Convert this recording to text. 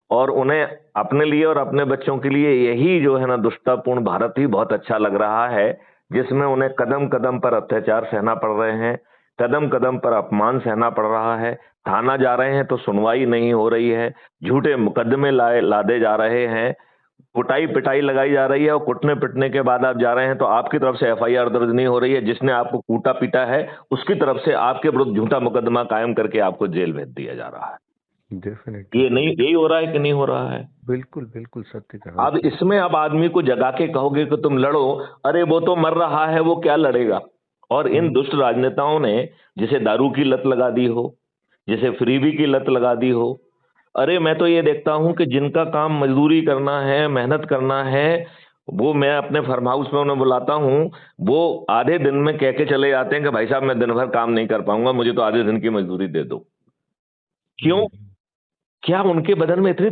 और उन्हें अपने लिए और अपने बच्चों के लिए यही जो है ना दुष्टतापूर्ण भारत ही बहुत अच्छा लग रहा है, जिसमें उन्हें कदम कदम पर अत्याचार सहना पड़ रहे हैं, कदम कदम पर अपमान सहना पड़ रहा है। थाना जा रहे हैं तो सुनवाई नहीं हो रही है, झूठे मुकदमे लादे जा रहे हैं, कुटाई पिटाई लगाई जा रही है, और कुटने पिटने के बाद आप जा रहे हैं तो आपकी तरफ से एफआईआर दर्ज नहीं हो रही है, जिसने आपको कूटा पीटा है उसकी तरफ से आपके विरुद्ध झूठा मुकदमा कायम करके आपको जेल भेज दिया जा रहा है। डेफिनेटली ये नहीं, यही हो रहा है कि नहीं हो रहा है? बिल्कुल बिल्कुल सत्य कहा अब आपने। इसमें अब आदमी को जगा के कहोगे कि तुम लड़ो, अरे वो तो मर रहा है, वो क्या लड़ेगा? और इन दुष्ट राजनेताओं ने, जिसे दारू की लत लगा दी हो, जिसे फ्रीबी की लत लगा दी हो, अरे मैं तो ये देखता हूं कि जिनका काम मजदूरी करना है, मेहनत करना है, वो मैं अपने फार्म हाउस में उन्हें बुलाता हूं, वो आधे दिन में कह के चले जाते हैं कि भाई साहब मैं दिन भर काम नहीं कर पाऊंगा, मुझे तो आधे दिन की मजदूरी दे दो। क्यों? क्या उनके बदन में इतनी